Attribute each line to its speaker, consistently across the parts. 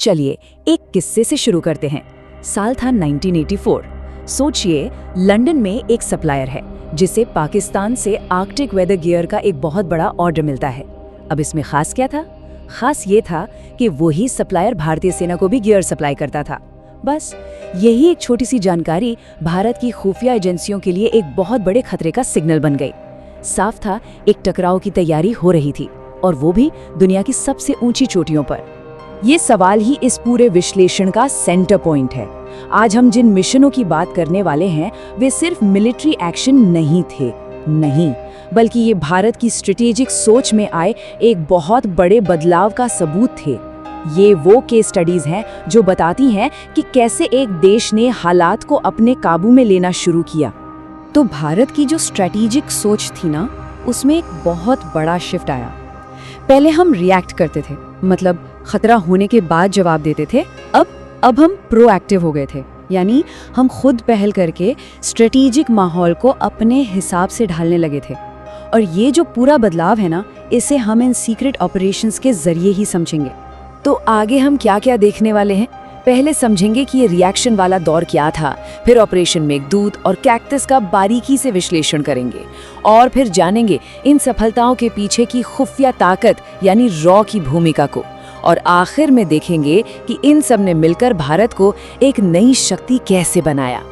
Speaker 1: चलिए एक किस्से से शुरू करते हैं। साल था 1984। सोचिए, लंदन में एक सप्लायर है जिसे पाकिस्तान से आर्कटिक वेदर गियर का एक बहुत बड़ा ऑर्डर मिलता है। अब इसमें खास क्या था? खास ये था कि वही सप्लायर भारतीय सेना को भी गियर सप्लाई करता था। बस यही एक छोटी सी जानकारी भारत की खुफिया एजेंसियों के लिए एक बहुत बड़े खतरे का सिग्नल बन गई। साफ था, एक टकराव की तैयारी हो रही थी, और वो भी दुनिया की सबसे ऊंची चोटियों पर। ये सवाल ही इस पूरे विश्लेषण का सेंटर पॉइंट है। आज हम जिन मिशनों की बात करने वाले हैं वे सिर्फ मिलिट्री एक्शन नहीं थे, नहीं, बल्कि ये भारत की स्ट्रेटेजिक सोच में आए एक बहुत बड़े बदलाव का सबूत थे। ये वो केस स्टडीज हैं जो बताती हैं कि कैसे एक देश ने हालात को अपने काबू में लेना शुरू किया। तो भारत की जो स्ट्रेटेजिक सोच थी ना, उसमें एक बहुत बड़ा शिफ्ट आया। पहले हम रिएक्ट करते थे, मतलब खतरा होने के बाद जवाब देते थे। अब हम प्रोएक्टिव हो गए थे, यानी हम खुद पहल करके स्ट्रेटेजिक माहौल को अपने हिसाब से ढालने लगे थे। और ये जो पूरा बदलाव है ना, इसे हम इन सीक्रेट ऑपरेशंस के जरिए ही समझेंगे। तो आगे हम क्या क्या देखने वाले हैं? पहले समझेंगे कि ये रिएक्शन वाला दौर क्या था, फिर ऑपरेशन मेघदूत और कैक्टस का बारीकी से विश्लेषण करेंगे, और फिर जानेंगे इन सफलताओं के पीछे की खुफिया ताकत यानी रॉ की भूमिका को, और आखिर में देखेंगे कि इन सब ने मिलकर भारत को एक नई शक्ति कैसे बनाया।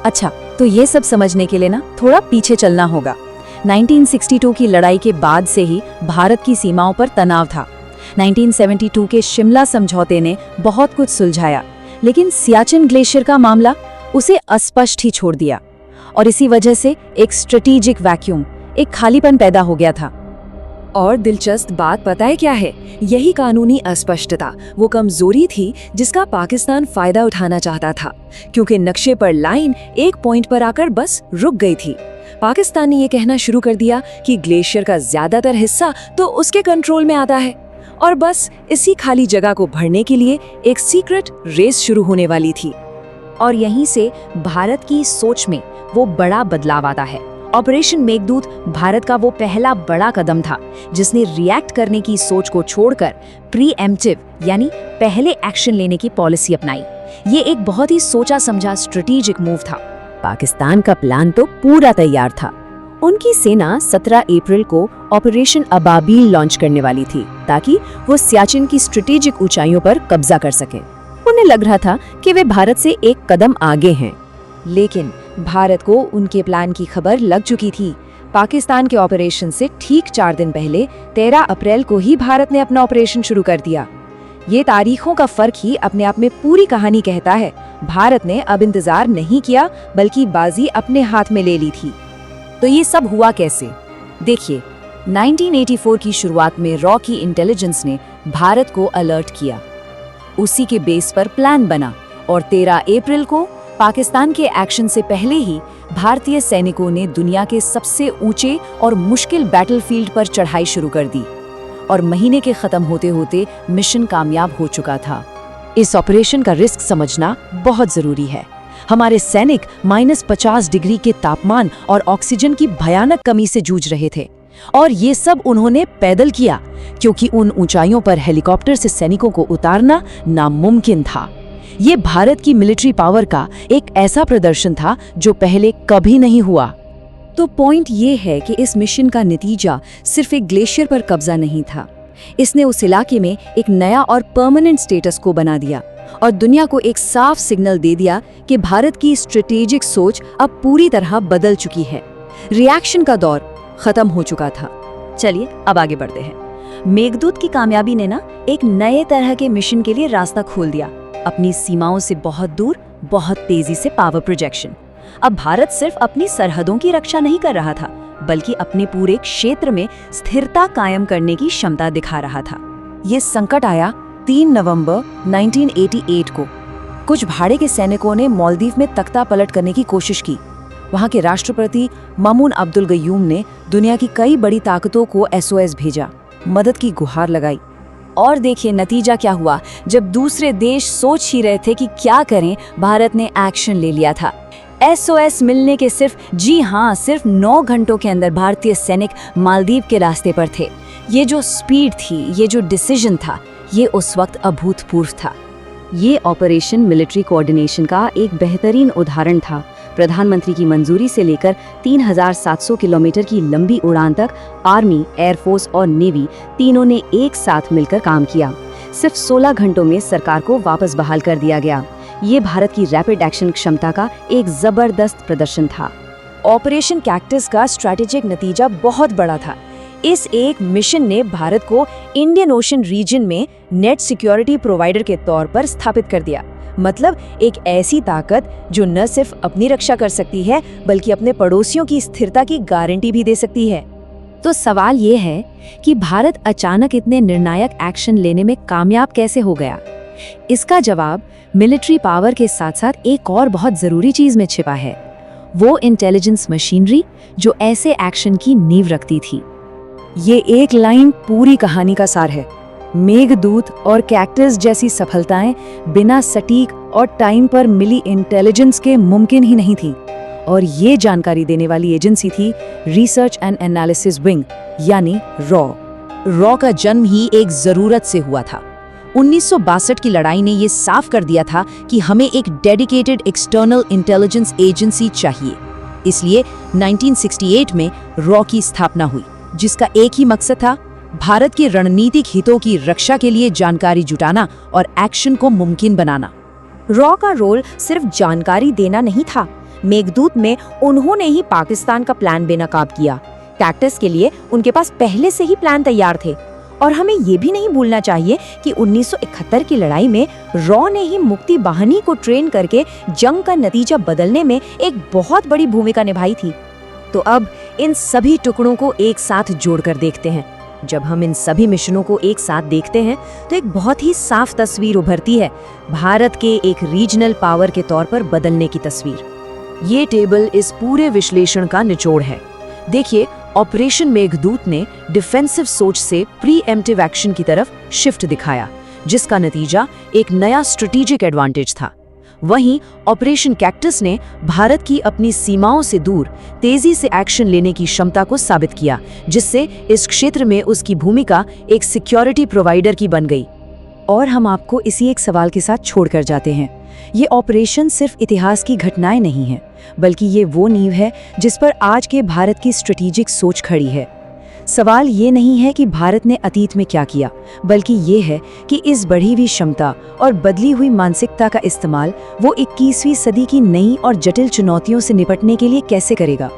Speaker 1: अच्छा, तो ये सब समझने के लिए ना थोड़ा पीछे चलना होगा। 1962 की लड़ाई के बाद से ही भारत की सीमाओं पर तनाव था। 1972 के शिमला समझौते ने बहुत कुछ सुलझाया, लेकिन सियाचिन ग्लेशियर का मामला उसे अस्पष्ट ही छोड़ दिया, और इसी वजह से एक स्ट्रेटेजिक वैक्यूम, एक खालीपन पैदा हो गया था। और दिलचस्प बात पता है क्या है? यही कानूनी अस्पष्टता वो कमजोरी थी जिसका पाकिस्तान फायदा उठाना चाहता था, क्योंकि नक्शे पर लाइन एक पॉइंट पर आकर बस रुक गई थी। पाकिस्तान ने ये कहना शुरू कर दिया कि ग्लेशियर का ज्यादातर हिस्सा तो उसके कंट्रोल में आता है, और बस इसी खाली जगह को भरने के लिए एक सीक्रेट रेस शुरू होने वाली थी। और यहीं से भारत की सोच में वो बड़ा बदलाव आता है। ऑपरेशन मेघदूत भारत का वो पहला बड़ा कदम था जिसने रिएक्ट करने की सोच को छोड़कर प्रीएम्प्टिव यानी पहले एक्शन लेने की पॉलिसी अपनाई। ये एक बहुत ही सोचा समझा स्ट्रेटेजिक मूव था। पाकिस्तान का प्लान तो पूरा तैयार था। उनकी सेना 17 अप्रैल को ऑपरेशन अबाबील लॉन्च करने वाली थी, ताकि वो सियाचिन की स्ट्रेटेजिक ऊंचाइयों पर कब्जा कर सकें। उन्हें लग रहा था कि वे भारत से एक कदम आगे हैं, लेकिन भारत को उनके प्लान की खबर लग चुकी थी। पाकिस्तान के ऑपरेशन से ठीक 4 दिन पहले 13 अप्रैल को ही भारत ने अपना ऑपरेशन शुरू कर दिया। ये तारीखों का फर्क ही अपने आप में पूरी कहानी कहता है। भारत ने अब इंतजार नहीं किया, बल्कि बाजी अपने हाथ में ले ली थी। तो ये सब हुआ कैसे? देखिए, 1984 की शुरुआत में रॉ की इंटेलिजेंस ने भारत को अलर्ट किया। उसी के बेस पर प्लान बना, और 13 अप्रैल को पाकिस्तान के एक्शन से पहले ही भारतीय सैनिकों ने दुनिया के सबसे ऊंचे और मुश्किल बैटलफील्ड पर चढ़ाई शुरू कर दी, और महीने के खत्म होते होते मिशन कामयाब हो चुका था। इस ऑपरेशन का रिस्क समझना बहुत जरूरी है। हमारे सैनिक -50 डिग्री के तापमान और ऑक्सीजन की भयानक कमी से जूझ रहे थे, और ये सब उन्होंने पैदल किया, क्योंकि उन ऊंचाइयों पर हेलीकॉप्टर से सैनिकों को उतारना नामुमकिन था। ये भारत की मिलिट्री पावर का एक ऐसा प्रदर्शन था जो पहले कभी नहीं हुआ। तो पॉइंट ये है कि इस मिशन का नतीजा सिर्फ एक ग्लेशियर पर कब्जा नहीं था। इसने उस इलाके में एक नया और परमानेंट स्टेटस को बना दिया, और दुनिया को एक साफ सिग्नल दे दिया कि भारत की स्ट्रेटेजिक सोच अब पूरी तरह बदल चुकी है। रिएक्शन का दौर खत्म हो चुका था। चलिए अब आगे बढ़ते हैं। मेघदूत की कामयाबी ने ना एक नए तरह के मिशन के लिए रास्ता खोल दिया। अपनी सीमाओं से बहुत दूर, बहुत तेजी से पावर प्रोजेक्शन। अब भारत सिर्फ अपनी सरहदों की रक्षा नहीं कर रहा था, बल्कि अपने पूरे क्षेत्र में स्थिरता कायम करने की क्षमता दिखा रहा था। ये संकट आया 3 नवंबर 1988 को। कुछ भाड़े के सैनिकों ने मालदीव में तख्ता पलट करने की कोशिश की। वहां के राष्ट्रपति ममून अब्दुल गयूम ने दुनिया की कई बड़ी ताकतों को SOS भेजा, मदद की गुहार लगाई। और देखिए नतीजा क्या हुआ। जब दूसरे देश सोच ही रहे थे कि क्या करें, भारत ने एक्शन ले लिया था। SOS मिलने के सिर्फ 9 घंटों के अंदर भारतीय सैनिक मालदीव के रास्ते पर थे। ये जो स्पीड थी, ये जो डिसीजन था, ये उस वक्त अभूतपूर्व था। ये ऑपरेशन मिलिट्री कोऑर्डिनेशन का एक बेहतरीन उदाहरण था। प्रधानमंत्री की मंजूरी से लेकर 3700 किलोमीटर की लंबी उड़ान तक आर्मी, एयरफोर्स और नेवी तीनों ने एक साथ मिलकर काम किया। सिर्फ 16 घंटों में सरकार को वापस बहाल कर दिया गया। ये भारत की रैपिड एक्शन क्षमता का एक जबरदस्त प्रदर्शन था। ऑपरेशन कैक्टस का स्ट्रैटेजिक नतीजा बहुत बड़ा था। इस एक मिशन ने भारत को इंडियन ओशन रीजन में नेट सिक्योरिटी प्रोवाइडर के तौर पर स्थापित कर दिया। मतलब एक ऐसी ताकत जो न सिर्फ अपनी रक्षा कर सकती है बल्कि अपने पड़ोसियों की स्थिरता की गारंटी भी दे सकती है। तो सवाल ये है कि भारत अचानक इतने निर्णायक एक्शन लेने में कामयाब कैसे हो गया? इसका जवाब मिलिट्री पावर के साथ साथ एक और बहुत जरूरी चीज में छिपा है, वो इंटेलिजेंस मशीनरी जो ऐसे एक्शन की नींव रखती थी। ये एक लाइन पूरी कहानी का सार है। मेघदूत और कैक्टस जैसी सफलताएं बिना सटीक और टाइम पर मिली इंटेलिजेंस के मुमकिन ही नहीं थी। और ये जानकारी देने वाली एजेंसी थी रिसर्च एंड एनालिसिस विंग यानी रॉ। रॉ का जन्म ही एक जरूरत से हुआ था। 1962 की लड़ाई ने ये साफ कर दिया था कि हमें एक डेडिकेटेड एक्सटर्नल इंटेलिजेंस एजेंसी चाहिए। इसलिए 1968 में रॉ की स्थापना हुई, जिसका एक ही मकसद था, भारत के रणनीतिक हितों की रक्षा के लिए जानकारी जुटाना और एक्शन को मुमकिन बनाना। रॉ का रोल सिर्फ जानकारी देना नहीं था। मेघदूत में उन्होंने ही पाकिस्तान का प्लान बेनकाब किया। कैक्टस के लिए उनके पास पहले से ही प्लान तैयार थे। और हमें ये भी नहीं भूलना चाहिए कि 1971 की लड़ाई में रॉ ने ही मुक्ति बाहिनी को ट्रेन करके जंग का नतीजा बदलने में एक बहुत बड़ी भूमिका निभाई थी। तो अब इन सभी टुकड़ों को एक साथ जोड़कर देखते हैं। जब हम इन सभी मिशनों को एक साथ देखते हैं तो एक बहुत ही साफ तस्वीर उभरती है, भारत के एक रीजनल पावर के तौर पर बदलने की तस्वीर। ये टेबल इस पूरे विश्लेषण का निचोड़ है। देखिए, ऑपरेशन मेघदूत ने डिफेंसिव सोच से प्रीएम्प्टिव एक्शन की तरफ शिफ्ट दिखाया, जिसका नतीजा एक नया स्ट्रेटेजिक एडवांटेज था। वहीं ऑपरेशन कैक्टस ने भारत की अपनी सीमाओं से दूर तेजी से एक्शन लेने की क्षमता को साबित किया, जिससे इस क्षेत्र में उसकी भूमिका एक सिक्योरिटी प्रोवाइडर की बन गई। और हम आपको इसी एक सवाल के साथ छोड़कर जाते हैं। ये ऑपरेशन सिर्फ इतिहास की घटनाएं नहीं हैं, बल्कि ये वो नींव है जिस पर आज के भारत की स्ट्रेटेजिक सोच खड़ी है। सवाल ये नहीं है कि भारत ने अतीत में क्या किया, बल्कि ये है कि इस बढ़ी हुई क्षमता और बदली हुई मानसिकता का इस्तेमाल वो 21वीं सदी की नई और जटिल चुनौतियों से निपटने के लिए कैसे करेगा।